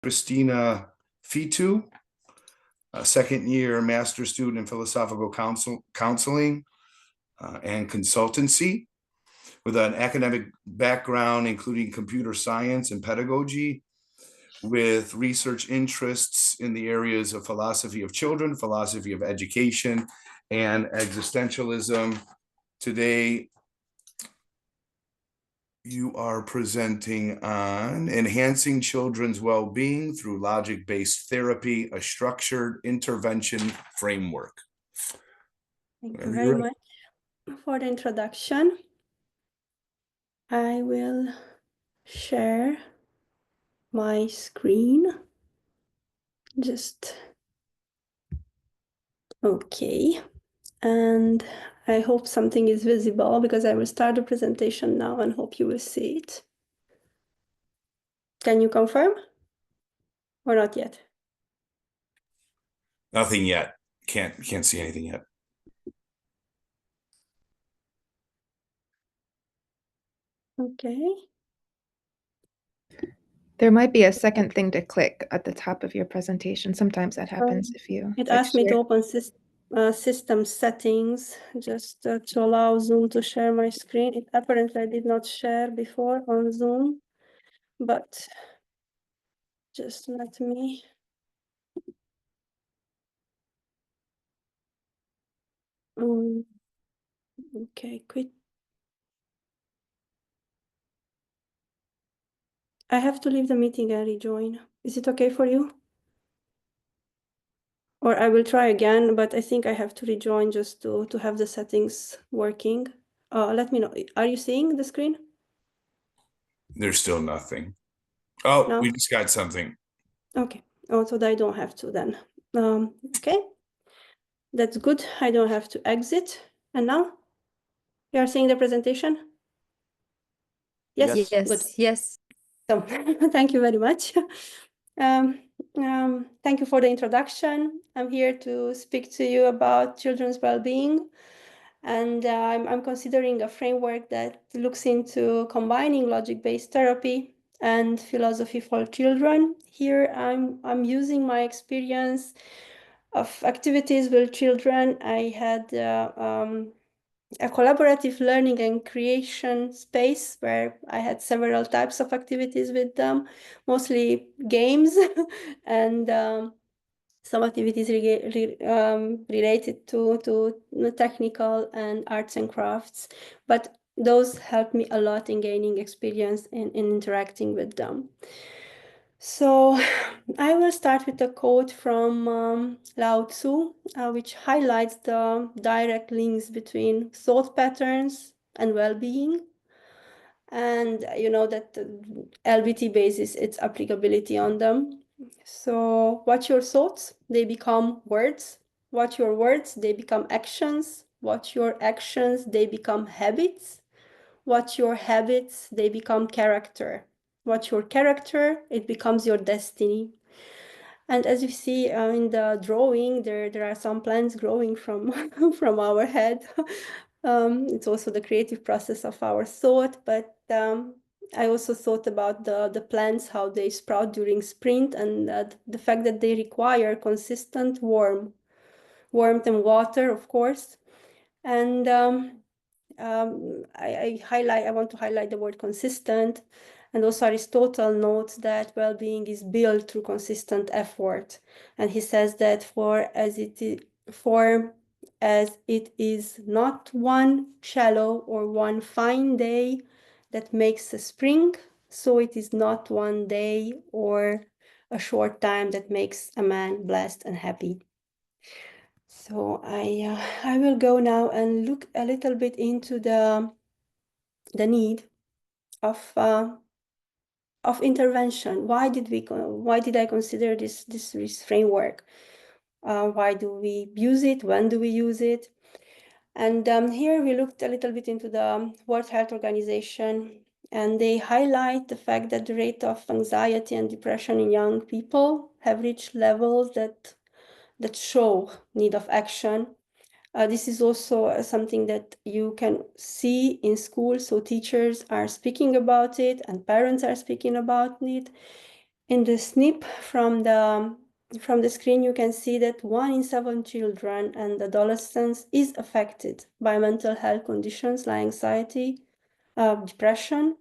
Kristina Fitu, a second-year master's student in philosophical counseling and consultancy, with an academic background including computer science and pedagogy, with research interests in the areas of philosophy of children, philosophy of education, and existentialism. Today, you are presenting on enhancing children's well-being through logic-based therapy, a structured intervention framework. Thank you very much for the introduction. I will share my screen. Just okay. And I hope something is visible because I will start the presentation now and hope you will see it. Can you confirm or not yet? Nothing yet. Can't see anything yet. Okay. There might be a second thing to click at the top of your presentation. Sometimes that happens if you It asked me to open system settings just to allow Zoom to share my screen. Apparently I did not share before on Zoom, but just let me. Okay, quit. I have to leave the meeting and rejoin. Is it okay for you? Or I will try again, but I think I have to rejoin just to have the settings working. Let me know. Are you seeing the screen? There's still nothing. Oh, No? we just got something. Okay. Oh, so I don't have to then. Okay. That's good. I don't have to exit. And now? You are seeing the presentation? Yes. Yes. Good. Yes. So thank you very much. Thank you for the introduction. I'm here to speak to you about children's well-being, and I'm considering a framework that looks into combining logic-based therapy and philosophy for children. Here, I'm using my experience of activities with children. I had a collaborative learning and creation space where I had several types of activities with them, mostly games and some activities related to technical and arts and crafts. But those helped me a lot in gaining experience in interacting with them. So I will start with a quote from Lao Tzu, which highlights the direct links between thought patterns and well-being. And you know that the LBT bases its applicability on them. So watch your thoughts, they become words. Watch your words, they become actions. Watch your actions, they become habits. Watch your habits, they become character. Watch your character, it becomes your destiny. And as you see in the drawing, there are some plants growing from from our head. It's also the creative process of our thought, but I also thought about the plants, how they sprout during spring, and the fact that they require consistent warmth and water, of course. And I want to highlight the word consistent. And also Aristotle notes that well-being is built through consistent effort. And he says that for as it is not one shallow or one fine day that makes a spring, so it is not one day or a short time that makes a man blessed and happy. So I will go now and look a little bit into the need of intervention. Why did I consider this framework? Why do we use it? When do we use it? And here we looked a little bit into the World Health Organization, and they highlight the fact that the rate of anxiety and depression in young people have reached levels that show need of action. This is also something that you can see in school. So teachers are speaking about it and parents are speaking about it. In the snip from the screen, you can see that 1 in 7 children and adolescents is affected by mental health conditions like anxiety, depression,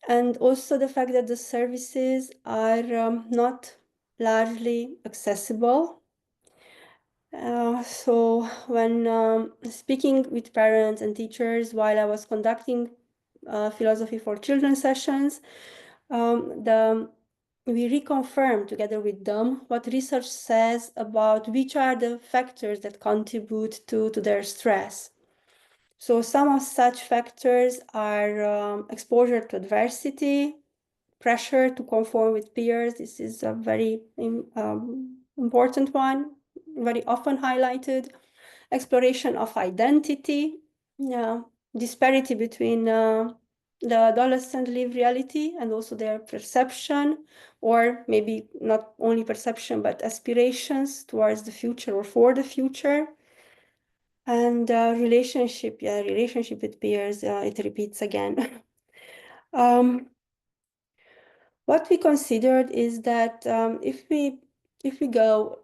and also the fact that the services are not largely accessible. So when speaking with parents and teachers while I was conducting philosophy for children sessions, we reconfirmed together with them what research says about which are the factors that contribute to their stress. So some of such factors are exposure to adversity, pressure to conform with peers. This is a very important one, very often highlighted. Exploration of identity, disparity between the adolescent lived reality and also their perception, or maybe not only perception, but aspirations towards the future or for the future. And relationship with peers, it repeats again. What we considered is that if we go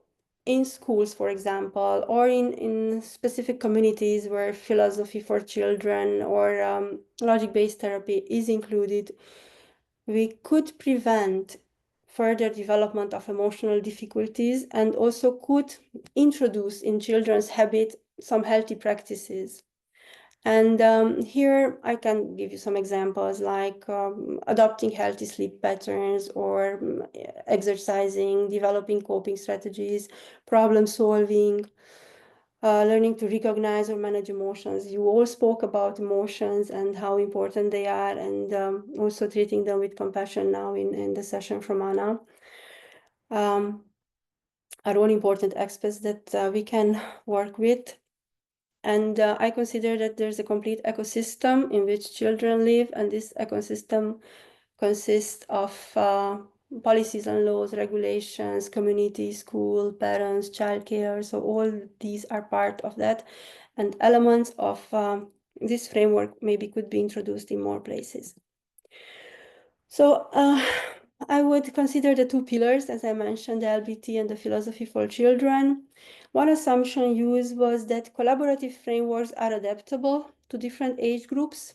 in schools, for example, or in specific communities where philosophy for children or logic-based therapy is included, we could prevent further development of emotional difficulties and also could introduce in children's habit some healthy practices. And here I can give you some examples like adopting healthy sleep patterns or exercising, developing coping strategies, problem solving, learning to recognize or manage emotions. You all spoke about emotions and how important they are, and also treating them with compassion now in the session from Anna. Are all important aspects that we can work with. And I consider that there's a complete ecosystem in which children live, and this ecosystem consists of policies and laws, regulations, community, school, parents, childcare. So all these are part of that, and elements of this framework maybe could be introduced in more places. So I would consider the 2 pillars, as I mentioned, the LBT and the philosophy for children. One assumption used was that collaborative frameworks are adaptable to different age groups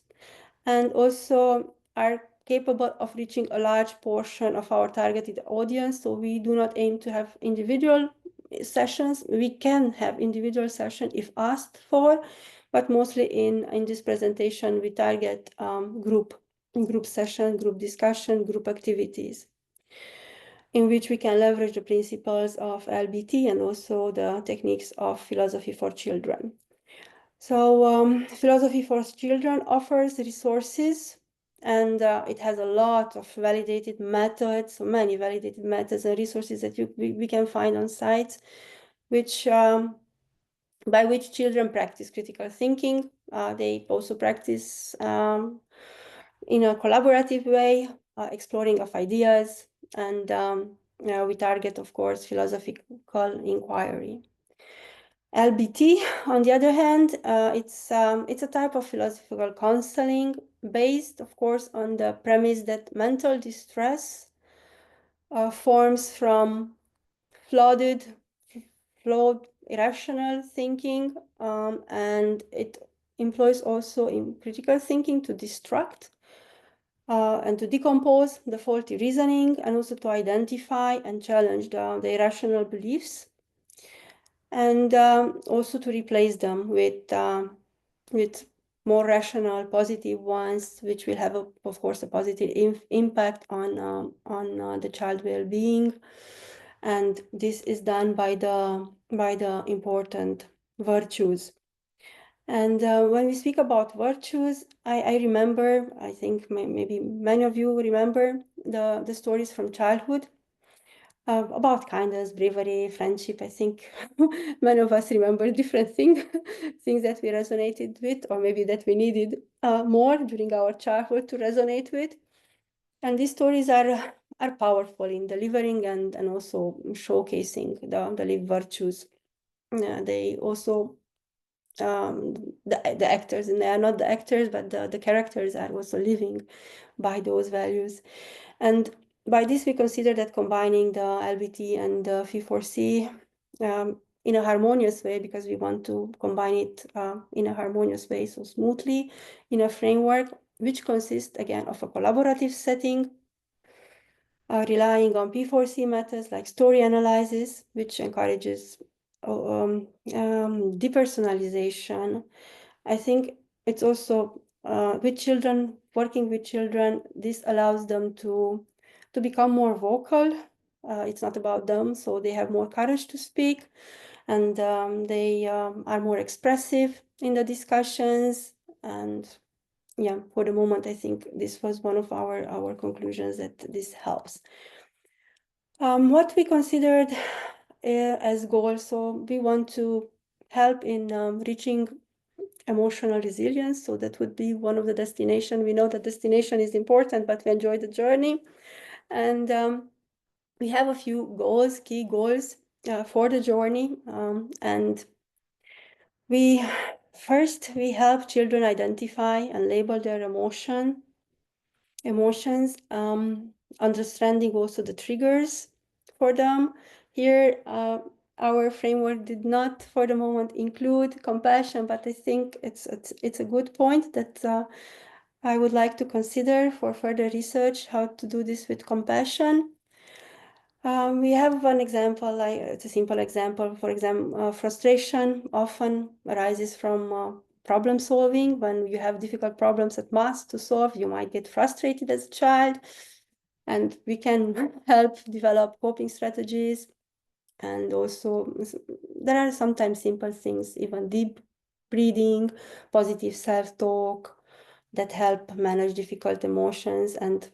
and also are capable of reaching a large portion of our targeted audience. So we do not aim to have individual sessions. We can have individual sessions if asked for, but mostly in this presentation, we target group session, group discussion, group activities, in which we can leverage the principles of LBT and also the techniques of philosophy for children. So philosophy for children offers resources, and it has a lot of validated methods, so many validated methods and resources that we can find on sites, which by which children practice critical thinking. They also practice in a collaborative way, exploring of ideas, and we target, of course, philosophical inquiry. LBT, on the other hand, it's a type of philosophical counseling based, of course, on the premise that mental distress forms from flawed, irrational thinking, and it employs also in critical thinking to destruct and to decompose the faulty reasoning, and also to identify and challenge the irrational beliefs, and also to replace them with more rational, positive ones, which will have, of course, a positive impact on the child well-being. And this is done by the important virtues. And when we speak about virtues, I remember, I think maybe many of you remember the stories from childhood about kindness, bravery, friendship. I think many of us remember different things that we resonated with, or maybe that we needed more during our childhood to resonate with. And these stories are powerful in delivering and also showcasing the lived virtues. They also the actors, and they are not the actors, but the characters are also living by those values. And by this, we consider that combining the LBT and the F4C in a harmonious way, because we want to combine it in a harmonious way, so smoothly, in a framework which consists, again, of a collaborative setting, relying on P4C methods like story analysis, which encourages depersonalization. I think it's also with children, working with children, this allows them to become more vocal. It's not about them, so they have more courage to speak, and they are more expressive in the discussions. And yeah, for the moment, I think this was one of our conclusions, that this helps. What we considered as goals, so we want to help in reaching emotional resilience. So that would be one of the destination. We know that destination is important, but we enjoy the journey. And we have a few goals, key goals for the journey. And we help children identify and label their emotions, understanding also the triggers for them. Here, our framework did not, for the moment, include compassion, but I think it's a good point that I would like to consider for further research, how to do this with compassion. We have one example, it's a simple example. For example, frustration often arises from problem solving. When you have difficult problems at math to solve, you might get frustrated as a child, and we can help develop coping strategies. And also, there are sometimes simple things, even deep breathing, positive self-talk, that help manage difficult emotions. And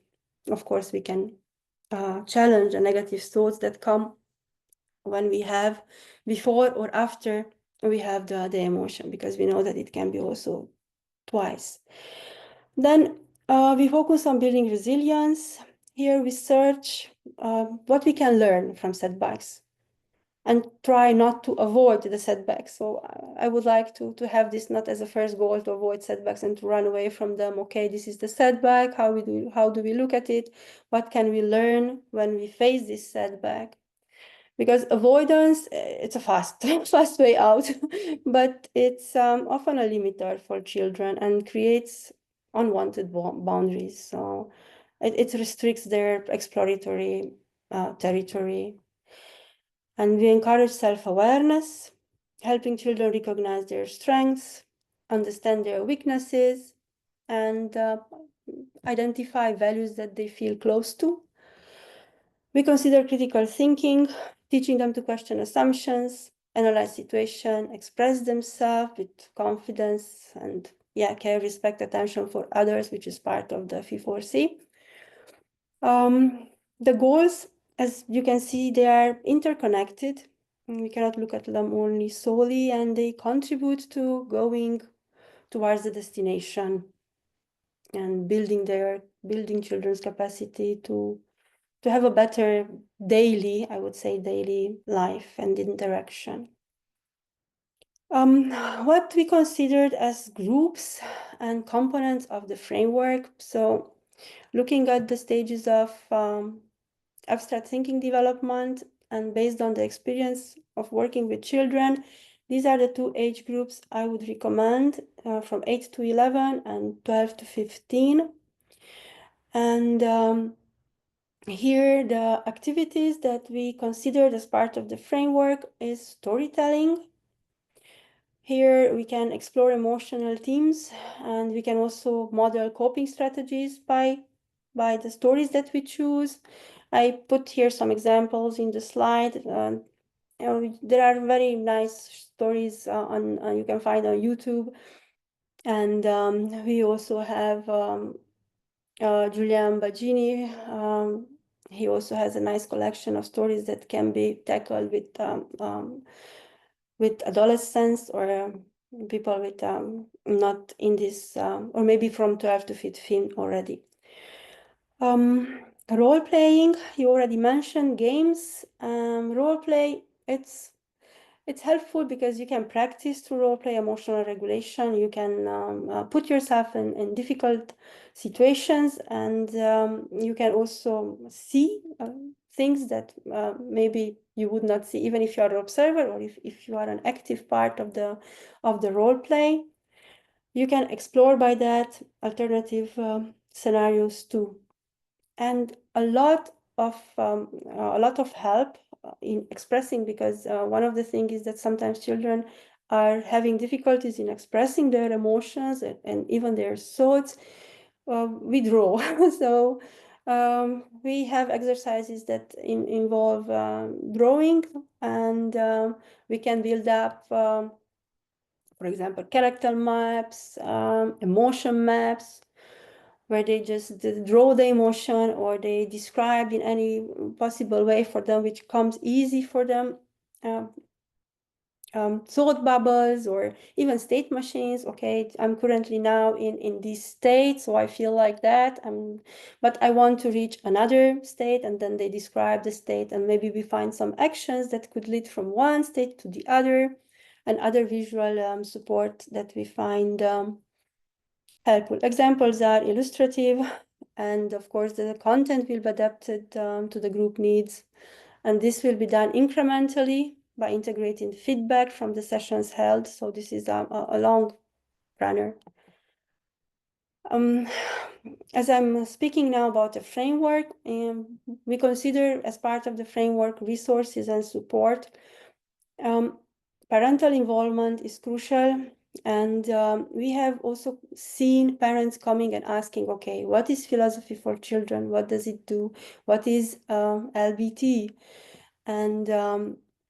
of course, we can challenge the negative thoughts that come when we have, before or after we have the emotion, because we know that it can be also twice. Then we focus on building resilience. Here we search what we can learn from setbacks and try not to avoid the setbacks. So I would like to have this not as a first goal to avoid setbacks and to run away from them. Okay, this is the setback. How do we look at it? What can we learn when we face this setback? Because avoidance, it's a fast way out, but it's often a limiter for children and creates unwanted boundaries. So it restricts their exploratory territory. And we encourage self-awareness, helping children recognize their strengths, understand their weaknesses, and identify values that they feel close to. We consider critical thinking, teaching them to question assumptions, analyze situation, express themselves with confidence, and care, respect, attention for others, which is part of the F4C. The goals, as you can see, they are interconnected. We cannot look at them only solely, and they contribute to going towards the destination and building children's capacity to have a better daily life and interaction. What we considered as groups and components of the framework. So looking at the stages of abstract thinking development, and based on the experience of working with children, these are the two age groups I would recommend, from 8 to 11 and 12 to 15. And here, the activities that we considered as part of the framework is storytelling. Here, we can explore emotional themes, and we can also model coping strategies by the stories that we choose. I put here some examples in the slide. There are very nice stories you can find on YouTube. And we also have Julian Bagini. He also has a nice collection of stories that can be tackled with adolescents or people with not in this, or maybe from 12 to 15 already. Role playing, you already mentioned games. Role play, it's It's helpful because you can practice through role play emotional regulation. You can put yourself in difficult situations, and you can also see things that maybe you would not see even if you are an observer or if you are an active part of the role play. You can explore by that alternative scenarios too, and a lot of help in expressing, because one of the things is that sometimes children are having difficulties in expressing their emotions and even their thoughts. We draw. So we have exercises that involve drawing, and we can build up for example, character maps, emotion maps, where they just draw the emotion or they describe in any possible way for them, which comes easy for them. Thought bubbles or even state machines. Okay, I'm currently now in this state, so I feel like that. But I want to reach another state, and then they describe the state, and maybe we find some actions that could lead from one state to the other, and other visual support that we find helpful. Examples are illustrative, and of course the content will be adapted to the group needs, and this will be done incrementally by integrating feedback from the sessions held. So this is a long runner. As I'm speaking now about a framework, we consider as part of the framework resources and support. Parental involvement is crucial, and we have also seen parents coming and asking, okay, what is philosophy for children? What does it do? What is LBT? And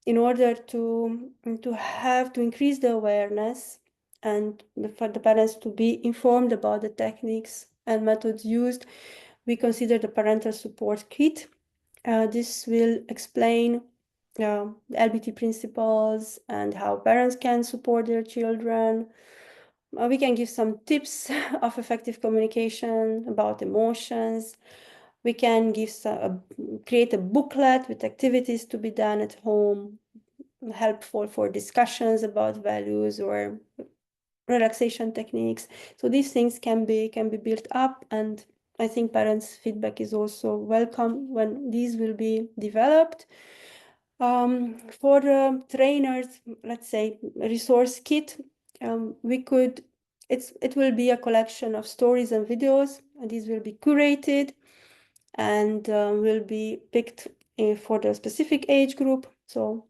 in order to increase the awareness and for the parents to be informed about the techniques and methods used, we consider the parental support kit. This will explain the LBT principles and how parents can support their children. We can give some tips of effective communication about emotions. We can create a booklet with activities to be done at home, helpful for discussions about values or relaxation techniques. So these things can be built up, and I think parents' feedback is also welcome when these will be developed. For trainers, let's say resource kit, it will be a collection of stories and videos, and these will be curated and will be picked for the specific age group. So,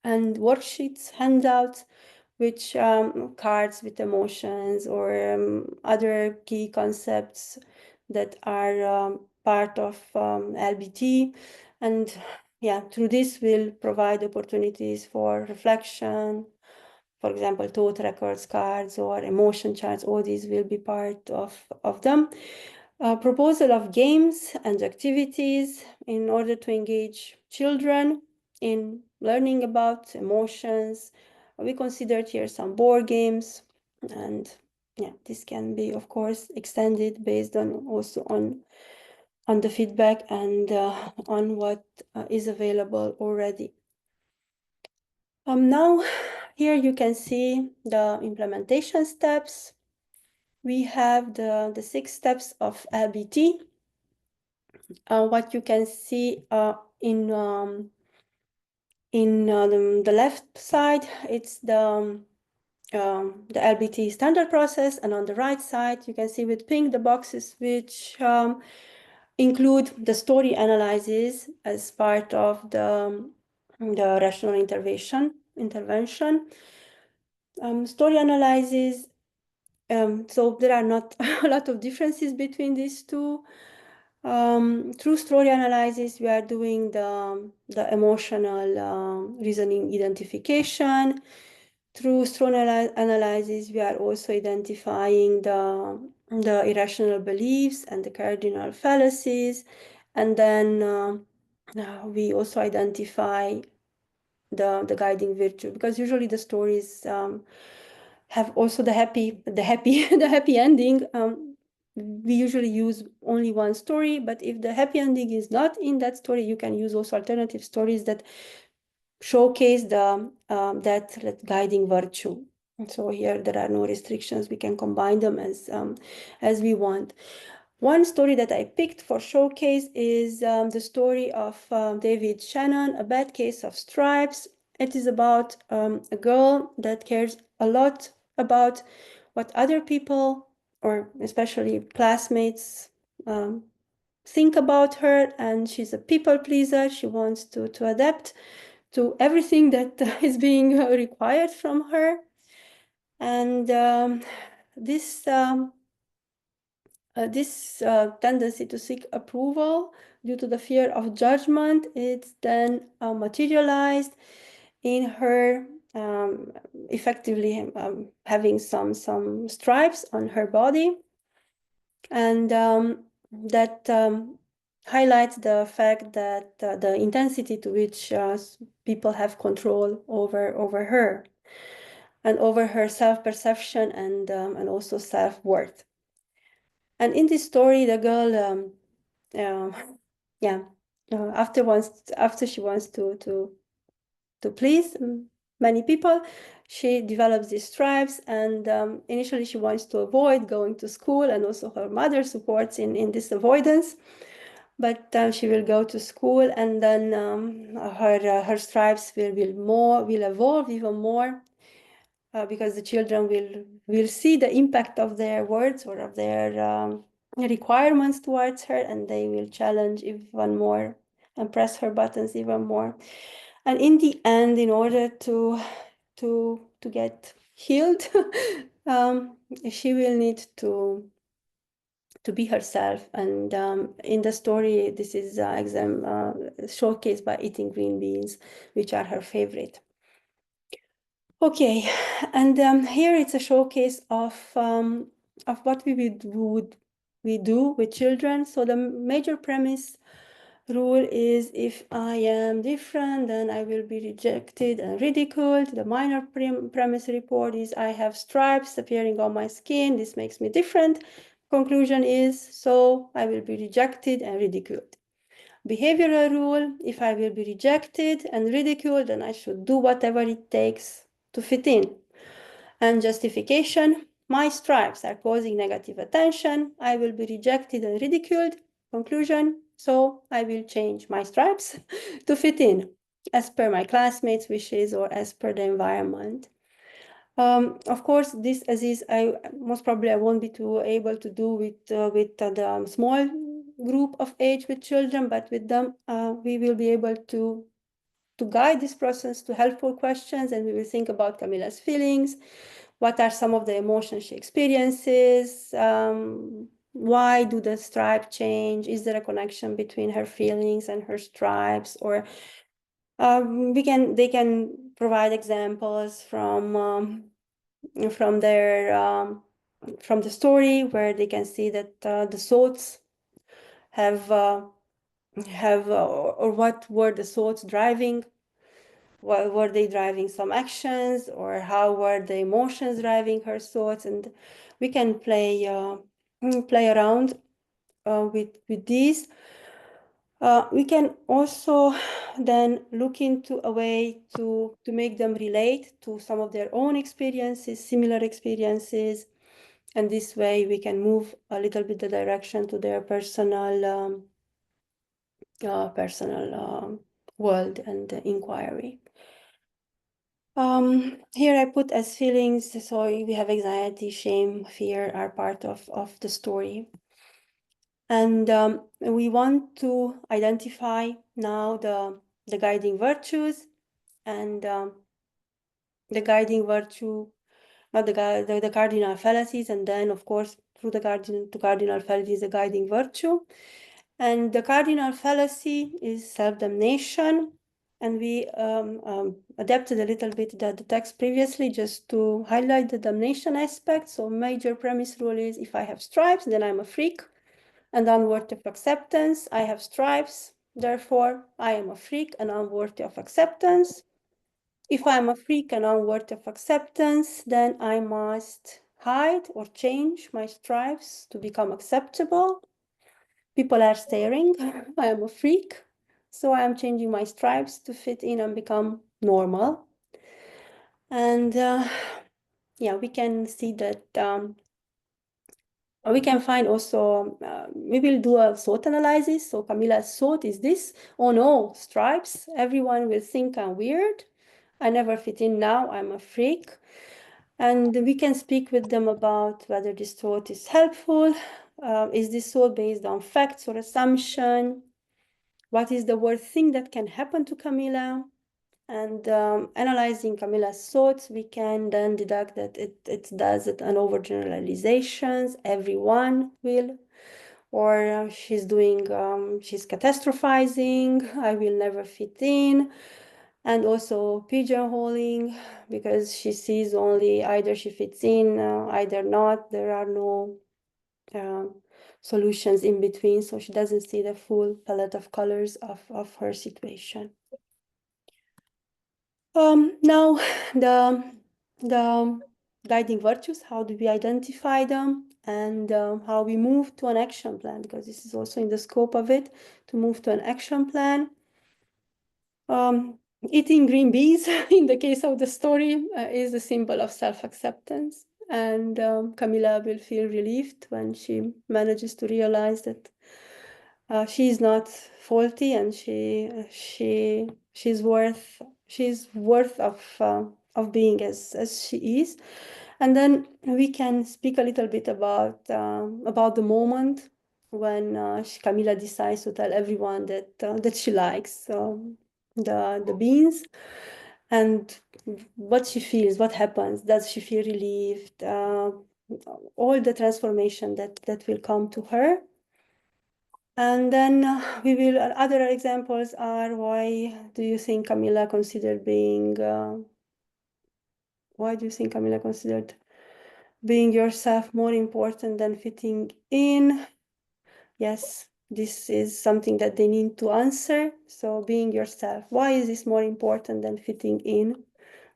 and worksheets, handouts, which cards with emotions or other key concepts that are part of LBT. And yeah, through this we'll provide opportunities for reflection. For example, thought records cards or emotion charts, all these will be part of them. Proposal of games and activities in order to engage children in learning about emotions. We considered here some board games, and yeah, this can be, of course, extended based on also on the feedback and on what is available already. Now, here you can see the implementation steps. We have the 6 steps of LBT. What you can see in the left side, it's the LBT standard process, and on the right side, you can see with pink the boxes which include the story analysis as part of the rational intervention. Story analysis. So there are not a lot of differences between these two. Through story analysis, we are doing the emotional reasoning identification. Through story analysis, we are also identifying the irrational beliefs and the cardinal fallacies. And then we also identify the guiding virtue, because usually the stories have also the happy ending. We usually use only one story, but if the happy ending is not in that story, you can use also alternative stories that showcase that guiding virtue. And so here there are no restrictions. We can combine them as we want. One story that I picked for showcase is the story of David Shannon, A Bad Case of Stripes. It is about a girl that cares a lot about what other people, or especially classmates, think about her, and she's a people pleaser. She wants to adapt to everything that is being required from her. And this tendency to seek approval due to the fear of judgment, it's then materialized in her effectively having some stripes on her body. And that highlights the fact that the intensity to which people have control over her and over her self-perception and also self-worth. And in this story, the girl, after she wants to please many people, she develops these stripes, and initially she wants to avoid going to school, and also her mother supports in this avoidance. But she will go to school, and then her stripes will evolve even more, because the children will see the impact of their words or of their requirements towards her, and they will challenge even more and press her buttons even more. And in the end, in order to get healed, she will need to be herself. And in the story, this is showcased by eating green beans, which are her favorite. Okay, and here it's a showcase of what we do with children. So the major premise rule is, if I am different, then I will be rejected and ridiculed. The minor premise report is, I have stripes appearing on my skin. This makes me different. Conclusion is, so I will be rejected and ridiculed. Behavioral rule, if I will be rejected and ridiculed, then I should do whatever it takes to fit in. And justification, my stripes are causing negative attention. I will be rejected and ridiculed. Conclusion, so I will change my stripes to fit in, as per my classmates' wishes or as per the environment. Of course, this as is, I most probably I won't be able to do with the small group of age with children, but with them we will be able to guide this process to helpful questions, and we will think about Camilla's feelings. What are some of the emotions she experiences? Why do the stripe change? Is there a connection between her feelings and her stripes? Or they can provide examples from the story, where they can see that the thoughts have or what were the thoughts driving. Were they driving some actions, or how were the emotions driving her thoughts? And we can play around with these. We can also then look into a way to make them relate to some of their own experiences, similar experiences, and this way we can move a little bit the direction to their personal world and inquiry. Here I put as feelings, so we have anxiety, shame, fear are part of the story. And we want to identify now the guiding virtues, and the guiding virtue, not the cardinal fallacies, and then of course through the cardinal fallacies, the guiding virtue. And the cardinal fallacy is self-damnation. And we adapted a little bit the text previously just to highlight the damnation aspect. So major premise rule is, if I have stripes, then I'm a freak and unworthy of acceptance. I have stripes, therefore I am a freak and unworthy of acceptance. If I'm a freak and unworthy of acceptance, then I must hide or change my stripes to become acceptable. People are staring. I am a freak, so I am changing my stripes to fit in and become normal. And yeah, we can see that we can find also, we will do a thought analysis. So Camilla's thought is this: oh no, stripes, everyone will think I'm weird. I never fit in now, I'm a freak. And we can speak with them about whether this thought is helpful. Is this thought based on facts or assumption? What is the worst thing that can happen to Camilla? And analyzing Camilla's thoughts, we can then deduct that it does it an overgeneralizations. Everyone will, or she's doing, she's catastrophizing. I will never fit in, and also pigeonholing, because she sees only either she fits in, either not. There are no solutions in between, so she doesn't see the full palette of colors of her situation. Now, the guiding virtues, how do we identify them, and how we move to an action plan, because this is also in the scope of it, to move to an action plan. Eating green beans, in the case of the story, is a symbol of self-acceptance, and Camilla will feel relieved when she manages to realize that she's not faulty, and she's worth of being as she is. And then we can speak a little bit about the moment when Camilla decides to tell everyone that she likes the beans, and what she feels, what happens. Does she feel relieved? All the transformation that will come to her. And then we will, other examples are, why do you think Camilla considered being yourself more important than fitting in? Yes, this is something that they need to answer. So being yourself, why is this more important than fitting in?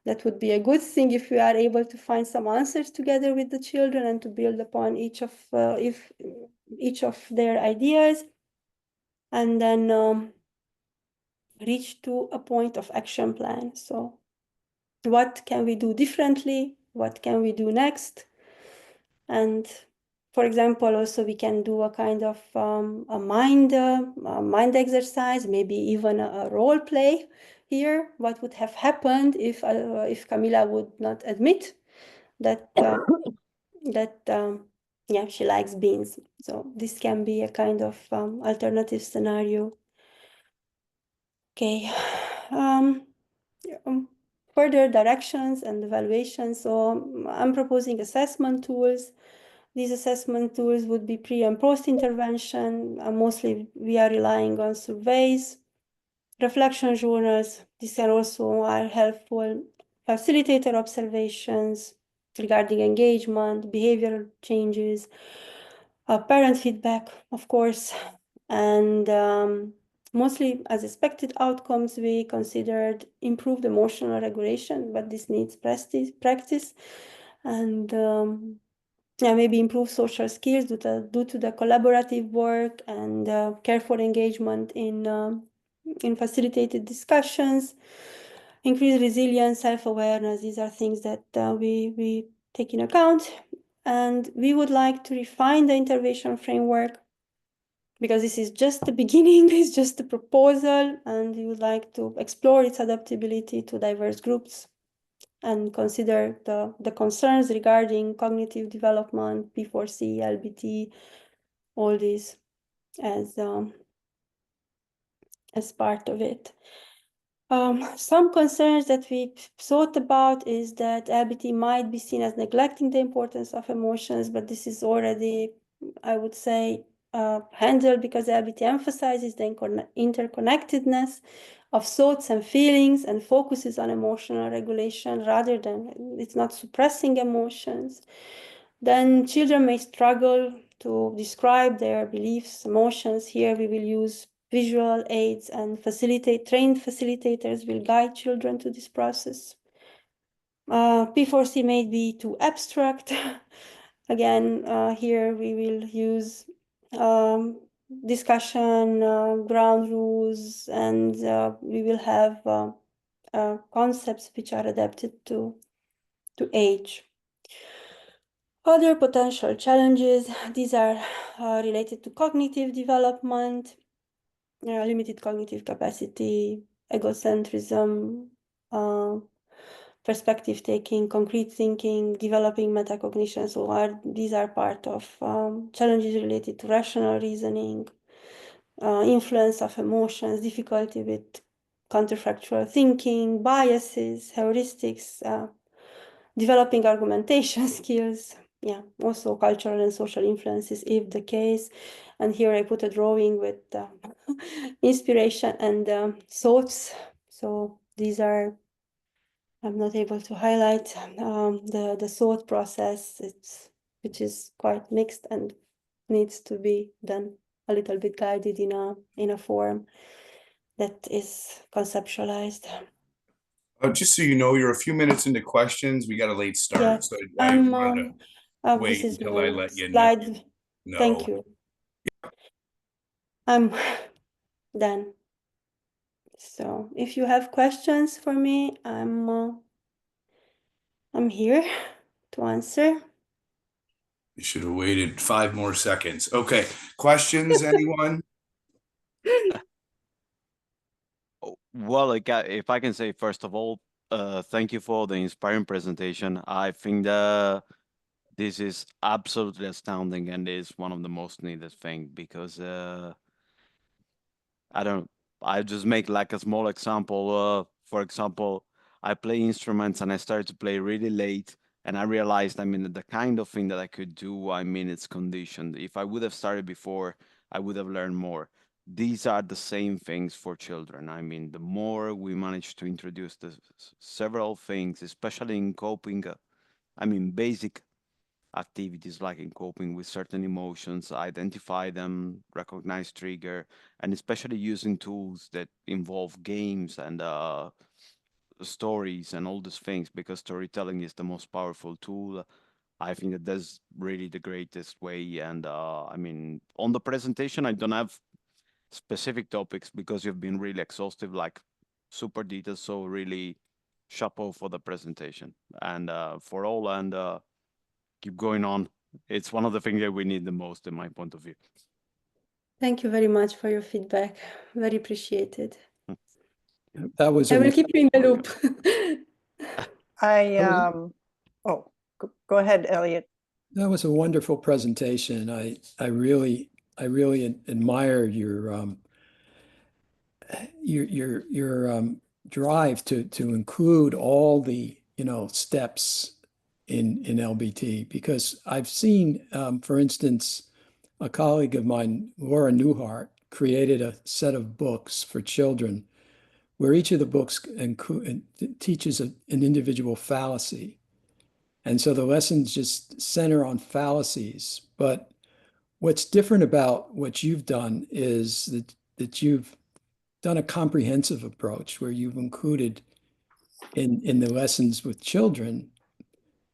That would be a good thing if we are able to find some answers together with the children and to build upon each of their ideas, and then reach to a point of action plan. So what can we do differently? What can we do next? And for example, also we can do a kind of a mind exercise, maybe even a role play here. What would have happened if Camilla would not admit that yeah, she likes beans? So this can be a kind of alternative scenario. Okay. Further directions and evaluations. So I'm proposing assessment tools. These assessment tools would be pre and post intervention. Mostly we are relying on surveys, reflection journals. These are also are helpful. Facilitator observations regarding engagement, behavioral changes, parent feedback, of course, and mostly as expected outcomes, we considered improved emotional regulation, but this needs practice, and yeah, maybe improve social skills due to the collaborative work, and careful engagement in facilitated discussions, increase resilience, self-awareness. These are things that we take in account. And we would like to refine the intervention framework, because this is just the beginning, it's just a proposal, and we would like to explore its adaptability to diverse groups and consider the concerns regarding cognitive development, P4C, LBT, all these as part of it. Some concerns that we thought about is that LBT might be seen as neglecting the importance of emotions, but this is already, I would say, handled, because LBT emphasizes the interconnectedness of thoughts and feelings and focuses on emotional regulation rather than, it's not suppressing emotions. Then children may struggle to describe their beliefs, emotions. Here we will use visual aids, and trained facilitators will guide children to this process. P4C may be too abstract. Again, here we will use discussion, ground rules, and we will have concepts which are adapted to age. Other potential challenges, these are related to cognitive development, limited cognitive capacity, egocentrism, perspective taking, concrete thinking, developing metacognition. So these are part of challenges related to rational reasoning, influence of emotions, difficulty with counterfactual thinking, biases, heuristics, developing argumentation skills. Yeah, also cultural and social influences if the case. And here I put a drawing with inspiration and thoughts. So these are, I'm not able to highlight the thought process, which is quite mixed and needs to be done a little bit guided in a form that is conceptualized. Just so you know, you're a few minutes into questions. We got a late start, Yes, so I wanted to this wait is until I my let you slide. know. Thank you. I'm done. So if you have questions for me, I'm here to answer. You should have waited 5 more seconds. Okay, questions, anyone? Well, if I can say, first of all, thank you for the inspiring presentation. I think that this is absolutely astounding and is one of the most needed thing because I just make like a small example. For example, I play instruments and I started to play really late, and I realized, I mean, the kind of thing that I could do, I mean, it's conditioned. If I would have started before, I would have learned more. These are the same things for children. I mean, the more we manage to introduce the several things, especially in coping, I mean, basic activities like in coping with certain emotions, identify them, recognize trigger, and especially using tools that involve games and stories and all these things, because storytelling is the most powerful tool. I think that that's really the greatest way. And I mean, on the presentation, I don't have specific topics because you've been really exhaustive, like super detailed. So really, chapeau for the presentation and for all, and keep going on. It's one of the things that we need the most, in my point of view. Thank you very much for your feedback. Very appreciated. That was I will keep you in the loop. Go ahead, Elliot. that was a wonderful presentation. I really admire your drive to include all the steps in LBT, because I've seen, for instance, a colleague of mine, Laura Newhart, created a set of books for children where each of the books teaches an individual fallacy. And so the lessons just center on fallacies. But what's different about what you've done is that you've done a comprehensive approach where you've included in the lessons with children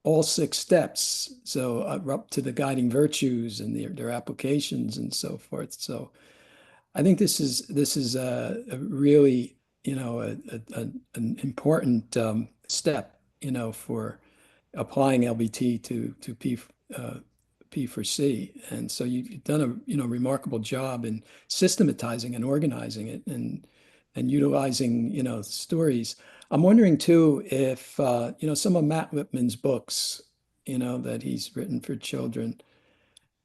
all 6 steps. So up to the guiding virtues and their applications and so forth. So I think this is a really an important step for applying LBT to P for C. And so you've done a remarkable job in systematizing and organizing it and utilizing stories. I'm wondering too if some of Matt Lipman's books that he's written for children,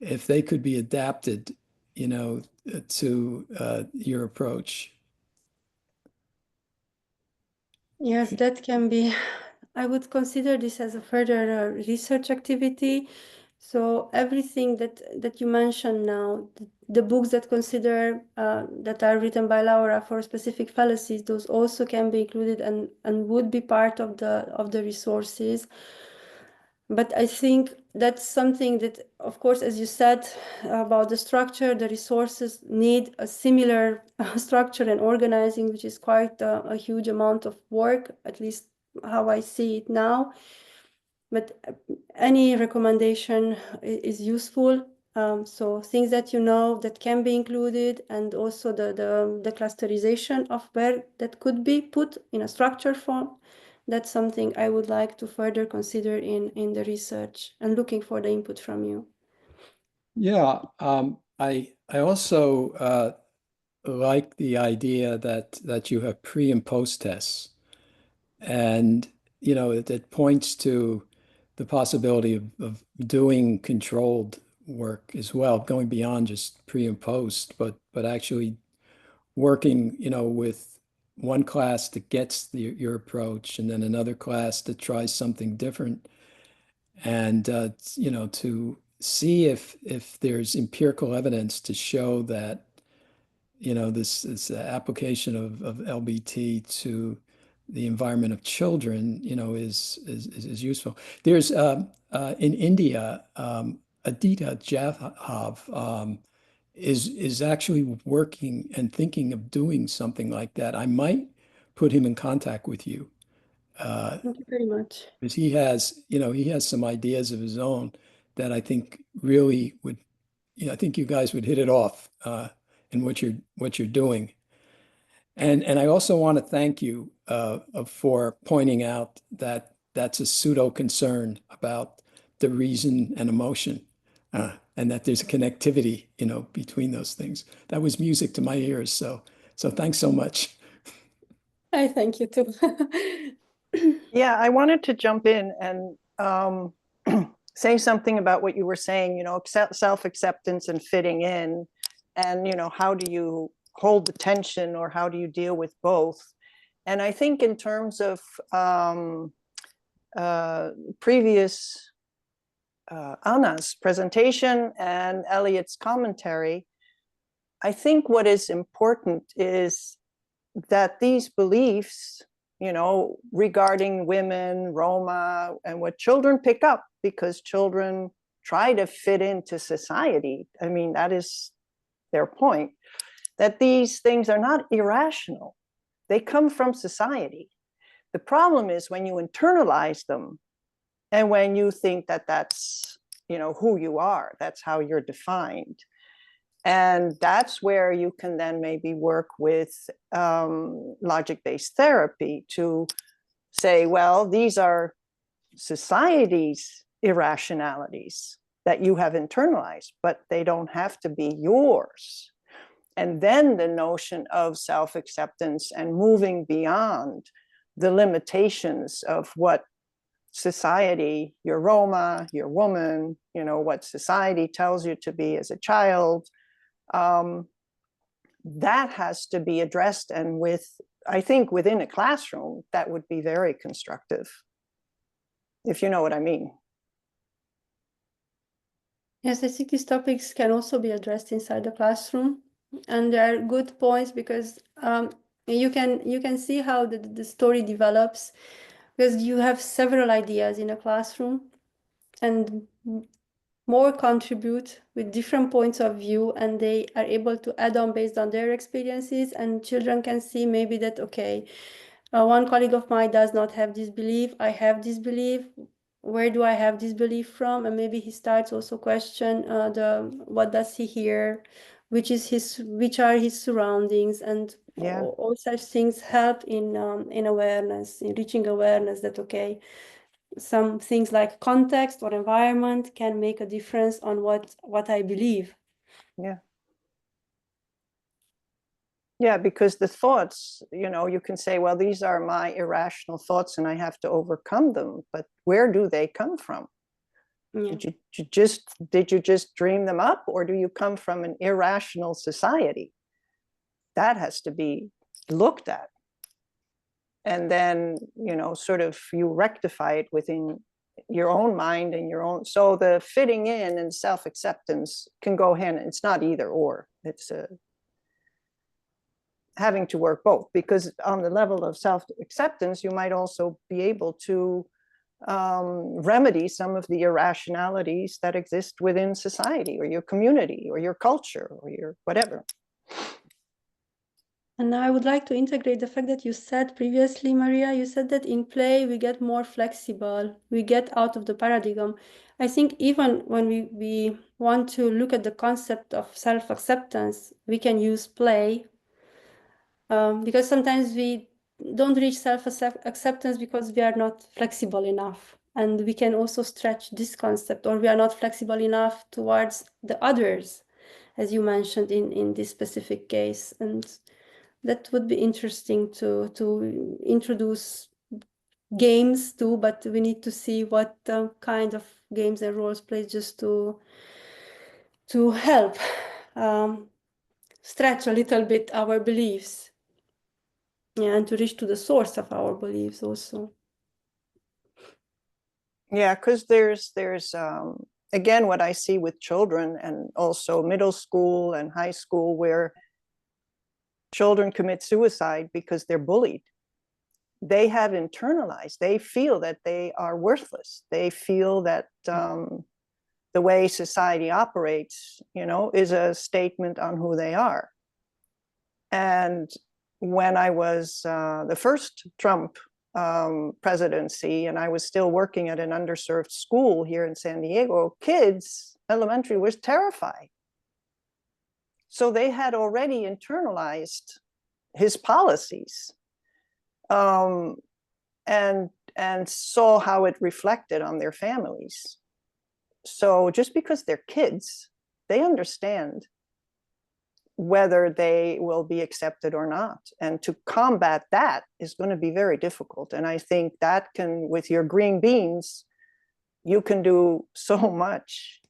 if they could be adapted to your approach. Yes, that can be. I would consider this as a further research activity. So everything that you mentioned now, the books that consider that are written by Laura for specific fallacies, those also can be included and would be part of the resources. But I think that's something that, of course, as you said about the structure, the resources need a similar structure and organizing, which is quite a huge amount of work, at least how I see it now. But any recommendation is useful. So things that you know that can be included, and also the clusterization of where that could be put in a structured form. That's something I would like to further consider in the research, and looking for the input from you. Yeah, I also like the idea that you have pre and post tests, and you know it points to the possibility of doing controlled work as well, going beyond just pre and post, but actually working, you know, with one class that gets your approach, and then another class that tries something different, and you know, to see if there's empirical evidence to show that, you know, this application of LBT to the environment of children, you know, is useful. There's in India, Aditya Jadhav is actually working and thinking of doing something like that. I might put him in contact with you. Thank you very much. Because he has, you know, he has some ideas of his own that I think really would, you know, I think you guys would hit it off in what you're doing. And I also want to thank you for pointing out that that's a pseudo concern about the reason and emotion, and that there's a connectivity, you know, between those things. That was music to my ears. So thanks so much. I thank you too. Yeah, I wanted to jump in and say something about what you were saying, you know, self-acceptance and fitting in, and, you know, how do you hold the tension, or how do you deal with both? And I think in terms of previous Anna's presentation and Elliot's commentary, I think what is important is that these beliefs, you know, regarding women, Roma, and what children pick up, because children try to fit into society. I mean, that is their point, that these things are not irrational. They come from society. The problem is when you internalize them, and when you think that that's, you know, who you are, that's how you're defined. And that's where you can then maybe work with logic-based therapy to say, well, these are society's irrationalities that you have internalized, but they don't have to be yours. And then the notion of self-acceptance and moving beyond the limitations of what society, your Roma, your woman, you know, what society tells you to be as a child, that has to be addressed. And with, I think within a classroom, that would be very constructive, if you know what I mean. Yes, I think these topics can also be addressed inside the classroom, and there are good points, because you can see how the story develops, because you have several ideas in a classroom, and more contribute with different points of view, and they are able to add on based on their experiences, and children can see maybe that, okay, one colleague of mine does not have this belief, I have this belief, where do I have this belief from? And maybe he starts also question what does he hear, which are his surroundings, and Yeah. all such things help in awareness, in reaching awareness that, okay, some things like context or environment can make a difference on what I believe. Yeah. Yeah, because the thoughts, you know, you can say, well, these are my irrational thoughts and I have to overcome them. But where do they come from? Yeah. Did you just dream them up, or do you come from an irrational society? That has to be looked at. And then, you know, sort of you rectify it within your own mind and your own. So the fitting in and self-acceptance can go hand. It's not either or. It's having to work both, because on the level of self-acceptance, you might also be able to remedy some of the irrationalities that exist within society or your community or your culture or your whatever. And I would like to integrate the fact that you said previously, Maria, you said that in play we get more flexible, we get out of the paradigm. I think even when we want to look at the concept of self-acceptance, we can use play, because sometimes we don't reach self-acceptance because we are not flexible enough. And we can also stretch this concept, or we are not flexible enough towards the others, as you mentioned in this specific case. And that would be interesting to introduce games too, but we need to see what kind of games and roles play, just to help stretch a little bit our beliefs, yeah, and to reach to the source of our beliefs also. Yeah, because there's again, what I see with children and also middle school and high school, where children commit suicide because they're bullied. They have internalized, they feel that they are worthless. They feel that the way society operates, is a statement on who they are. And when I was the first Trump presidency, and I was still working at an underserved school here in San Diego, kids, elementary, was terrified. So they had already internalized his policies, and saw how it reflected on their families. So just because they're kids, they understand whether they will be accepted or not. And to combat that is going to be very difficult. And I think that can, with your green beans, you can do so much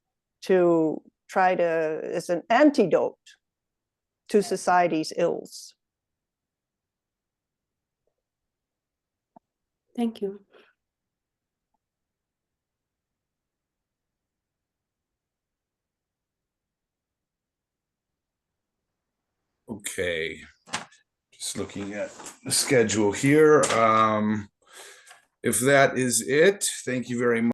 to try to, as an antidote to society's ills. Thank you. Okay, just looking at the schedule here. If that is it, thank you very much.